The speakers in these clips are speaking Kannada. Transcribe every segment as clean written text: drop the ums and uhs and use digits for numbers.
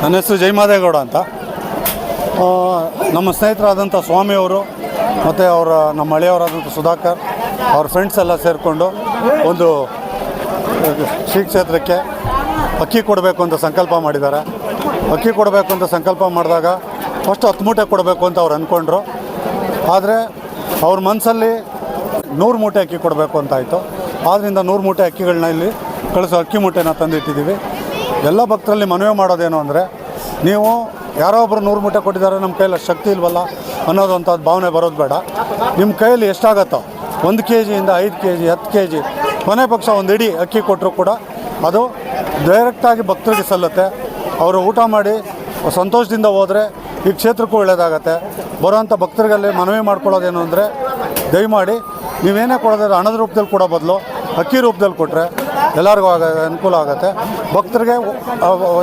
ನನ್ನ ಹೆಸರು ಜಯಮಾದೇಗೌಡ ಅಂತ. ನಮ್ಮ ಸ್ನೇಹಿತರಾದಂಥ ಸ್ವಾಮಿಯವರು ಮತ್ತು ನಮ್ಮ ಹಳೆಯವರಾದಂಥ ಸುಧಾಕರ್ ಅವ್ರ ಫ್ರೆಂಡ್ಸ್ ಎಲ್ಲ ಸೇರಿಕೊಂಡು ಒಂದು ಶ್ರೀ ಕ್ಷೇತ್ರಕ್ಕೆ ಅಕ್ಕಿ ಕೊಡಬೇಕು ಅಂತ ಸಂಕಲ್ಪ ಮಾಡಿದ್ದಾರೆ. ಅಕ್ಕಿ ಕೊಡಬೇಕು ಅಂತ ಸಂಕಲ್ಪ ಮಾಡಿದಾಗ ಫಸ್ಟ್ 10 ಮೂಟೆ ಕೊಡಬೇಕು ಅಂತ ಅವ್ರು ಅಂದ್ಕೊಂಡ್ರು. ಆದರೆ ಅವ್ರ ಮನಸ್ಸಲ್ಲಿ 100 ಮೂಟೆ ಅಕ್ಕಿ ಕೊಡಬೇಕು ಅಂತಾಯಿತು. ಆದ್ದರಿಂದ 100 ಮೂಟೆ ಅಕ್ಕಿಗಳನ್ನ ಇಲ್ಲಿ ಅಕ್ಕಿ ಮೂಟೆನ ತಂದಿಟ್ಟಿದ್ದೀವಿ. ಎಲ್ಲ ಭಕ್ತರಲ್ಲಿ ಮನವಿ ಮಾಡೋದೇನು ಅಂದರೆ, ನೀವು ಯಾರೋ ಒಬ್ಬರು 100 ಮೂಟೆ ಕೊಟ್ಟಿದ್ದಾರೆ, ನಮ್ಮ ಕೈಯಲ್ಲಿ ಶಕ್ತಿ ಇಲ್ವಲ್ಲ ಅನ್ನೋದಂಥದ್ದು ಭಾವನೆ ಬರೋದು ಬೇಡ. ನಿಮ್ಮ ಕೈಯಲ್ಲಿ ಎಷ್ಟಾಗತ್ತೋ 1 ಕೆ ಜಿಯಿಂದ 5 ಕೆ ಜಿ 10 ಕೆ ಜಿ ಕೊನೆ ಪಕ್ಷ ಒಂದು ಇಡೀ ಅಕ್ಕಿ ಕೊಟ್ಟರು ಕೂಡ ಅದು ಡೈರೆಕ್ಟಾಗಿ ಭಕ್ತರಿಗೆ ಸಲ್ಲುತ್ತೆ. ಅವರು ಊಟ ಮಾಡಿ ಸಂತೋಷದಿಂದ ಹೋದರೆ ಈ ಕ್ಷೇತ್ರಕ್ಕೂ ಒಳ್ಳೆಯದಾಗತ್ತೆ. ಬರೋವಂಥ ಭಕ್ತರಿಗಲ್ಲಿ ಮನವಿ ಮಾಡ್ಕೊಳ್ಳೋದೇನು ಅಂದರೆ, ದಯಮಾಡಿ ನೀವೇನೇ ಕೊಡೋದಾದ್ರೆ ಹಣದ ರೂಪದಲ್ಲಿ ಕೊಡೋ ಬದಲು ಅಕ್ಕಿ ರೂಪದಲ್ಲಿ ಕೊಟ್ಟರೆ ಎಲ್ಲರಿಗೂ ಅನುಕೂಲ ಆಗುತ್ತೆ. ಭಕ್ತರಿಗೆ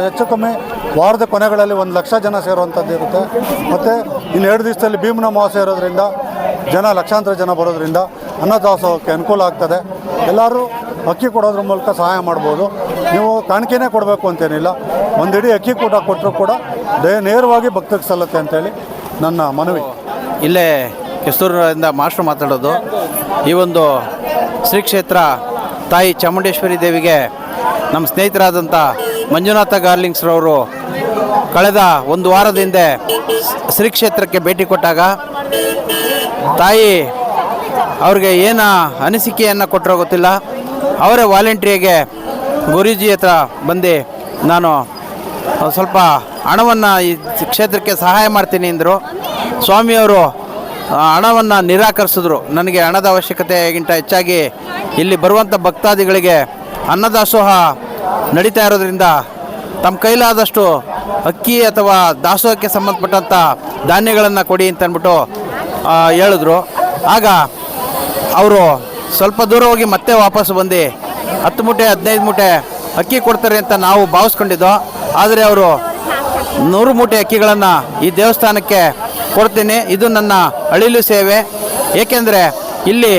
ಹೆಚ್ಚು ಕಮ್ಮಿ ವಾರದ ಕೊನೆಗಳಲ್ಲಿ 1 ಲಕ್ಷ ಜನ ಸೇರುವಂಥದ್ದು ಇರುತ್ತೆ. ಮತ್ತು ಇನ್ನು 2 ದಿವಸದಲ್ಲಿ ಭೀಮನ ಅಮಾವಾಸ್ಯೆ ಇರೋದ್ರಿಂದ ಲಕ್ಷಾಂತರ ಜನ ಬರೋದ್ರಿಂದ ಅನ್ನದಾಸೋಹಕ್ಕೆ ಅನುಕೂಲ ಆಗ್ತದೆ. ಎಲ್ಲರೂ ಅಕ್ಕಿ ಕೊಡೋದ್ರ ಮೂಲಕ ಸಹಾಯ ಮಾಡ್ಬೋದು. ನೀವು ಕಾಣಿಕೆನೇ ಕೊಡಬೇಕು ಅಂತೇನಿಲ್ಲ, ಒಂದು ಇಡೀ ಅಕ್ಕಿ ಕೂಟ ಕೊಟ್ಟರು ಕೂಡ ನೇರವಾಗಿ ಭಕ್ತರಿಗೆ ಸಲ್ಲುತ್ತೆ ಅಂತೇಳಿ ನನ್ನ ಮನವಿ. ಇಲ್ಲೇ ಕೆಸ್ತೂರಿನಿಂದ ಮಾಸ್ಟ್ರು ಮಾತಾಡೋದು. ಈ ಒಂದು ಶ್ರೀ ಕ್ಷೇತ್ರ ತಾಯಿ ಚಾಮುಂಡೇಶ್ವರಿ ದೇವಿಗೆ ನಮ್ಮ ಸ್ನೇಹಿತರಾದಂಥ ಮಂಜುನಾಥ ಗಾರ್ಲಿಂಗ್ಸ್ರವರು ಕಳೆದ 1 ವಾರದ ಹಿಂದೆ ಶ್ರೀ ಕ್ಷೇತ್ರಕ್ಕೆ ಭೇಟಿ ಕೊಟ್ಟಾಗ ತಾಯಿ ಅವ್ರಿಗೆ ಏನು ಅನಿಸಿಕೆಯನ್ನು ಕೊಟ್ಟರೋ ಗೊತ್ತಿಲ್ಲ, ಅವರೇ ವಾಲಂಟ್ರಿಯಾಗೆ ಗುರೂಜಿ ಹತ್ರ ಬಂದು ನಾನು ಸ್ವಲ್ಪ ಹಣವನ್ನು ಈ ಕ್ಷೇತ್ರಕ್ಕೆ ಸಹಾಯ ಮಾಡ್ತೀನಿ ಅಂದರು. ಸ್ವಾಮಿಯವರು ಹಣವನ್ನು ನಿರಾಕರಿಸಿದ್ರು. ನನಗೆ ಹಣದ ಅವಶ್ಯಕತೆಗಿಂತ ಹೆಚ್ಚಾಗಿ ಇಲ್ಲಿ ಬರುವಂಥ ಭಕ್ತಾದಿಗಳಿಗೆ ಅನ್ನದಾಸೋಹ ನಡೀತಾ ಇರೋದ್ರಿಂದ ತಮ್ಮ ಕೈಲಾದಷ್ಟು ಅಕ್ಕಿ ಅಥವಾ ದಾಸೋಹಕ್ಕೆ ಸಂಬಂಧಪಟ್ಟಂಥ ಧಾನ್ಯಗಳನ್ನು ಕೊಡಿ ಅಂತ ಅಂದ್ಬಿಟ್ಟು ಹೇಳಿದ್ರು. ಆಗ ಅವರು ಸ್ವಲ್ಪ ದೂರ ಹೋಗಿ ಮತ್ತೆ ವಾಪಸ್ ಬಂದು 10 ಮೂಟೆ 15 ಮೂಟೆ ಅಕ್ಕಿ ಕೊಡ್ತಾರೆ ಅಂತ ನಾವು ಭಾವಿಸ್ಕೊಂಡಿದ್ದೋ. ಆದರೆ ಅವರು 100 ಮೂಟೆ ಅಕ್ಕಿಗಳನ್ನು ಈ ದೇವಸ್ಥಾನಕ್ಕೆ ಕೊಡ್ತೀನಿ. ಇದು ನನ್ನ ಅಳಿಲು ಸೇವೆ. ಏಕೆಂದರೆ ಇಲ್ಲಿ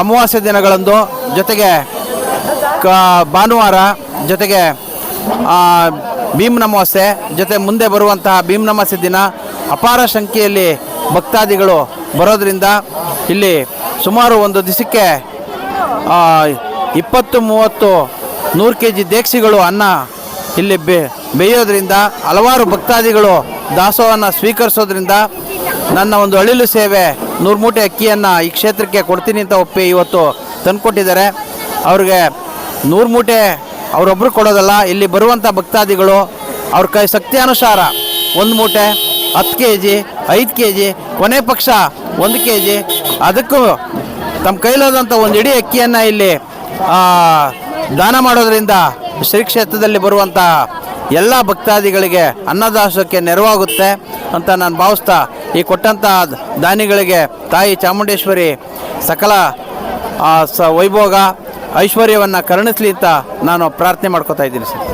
ಅಮಾವಾಸ್ಯೆ ದಿನಗಳಂದು, ಜೊತೆಗೆ ಭಾನುವಾರ, ಜೊತೆಗೆ ಭೀಮನ ಅಮಾವಾಸ್ಯೆ, ಜೊತೆ ಮುಂದೆ ಬರುವಂತಹ ಭೀಮನ ಅಮಾವಾಸ್ಯೆ ದಿನ ಅಪಾರ ಸಂಖ್ಯೆಯಲ್ಲಿ ಭಕ್ತಾದಿಗಳು ಬರೋದರಿಂದ ಇಲ್ಲಿ ಸುಮಾರು ಒಂದು ದಿವಸಕ್ಕೆ 20-30 100 ಕೆ ಜಿ ದೇಕ್ಷಿಗಳು ಅನ್ನ ಇಲ್ಲಿ ಬೇಯೋದ್ರಿಂದ ಹಲವಾರು ಭಕ್ತಾದಿಗಳು ದಾಸೋಹವನ್ನು ಸ್ವೀಕರಿಸೋದ್ರಿಂದ ನನ್ನ ಒಂದು ಅಳಿಲು ಸೇವೆ 100 ಮೂಟೆ ಅಕ್ಕಿಯನ್ನು ಈ ಕ್ಷೇತ್ರಕ್ಕೆ ಕೊಡ್ತೀನಿ ಅಂತ ಒಪ್ಪಿ ಇವತ್ತು ತಂದುಕೊಟ್ಟಿದ್ದಾರೆ. ಅವ್ರಿಗೆ 100 ಮೂಟೆ ಅವರೊಬ್ಬರು ಕೊಡೋದಲ್ಲ, ಇಲ್ಲಿ ಬರುವಂಥ ಭಕ್ತಾದಿಗಳು ಅವ್ರ ಕೈ ಶಕ್ತಿಯಾನುಸಾರ 1 ಮೂಟೆ 10 ಕೆ ಜಿ 5 ಕೆ ಜಿ ಕೊನೆ ಪಕ್ಷ 1 ಕೆ ಜಿ ಅದಕ್ಕೂ ತಮ್ಮ ಕೈಲಾದಂಥ ಒಂದು ಇಡೀ ಅಕ್ಕಿಯನ್ನು ಇಲ್ಲಿ ದಾನ ಮಾಡೋದ್ರಿಂದ ಶ್ರೀ ಕ್ಷೇತ್ರದಲ್ಲಿ ಬರುವಂಥ ಎಲ್ಲ ಭಕ್ತಾದಿಗಳಿಗೆ ಅನ್ನದಾಸೋಹಕ್ಕೆ ನೆರವಾಗುತ್ತೆ ಅಂತ ನಾನು ಭಾವಿಸ್ತಾ, ಈ ಕೊಟ್ಟಂಥ ದಾನಿಗಳಿಗೆ ತಾಯಿ ಚಾಮುಂಡೇಶ್ವರಿ ಸಕಲ ವೈಭೋಗ ಐಶ್ವರ್ಯವನ್ನು ಕರುಣಿಸಲಿ ಅಂತ ನಾನು ಪ್ರಾರ್ಥನೆ ಮಾಡ್ಕೋತಾ ಇದ್ದೀನಿ ಸರ್.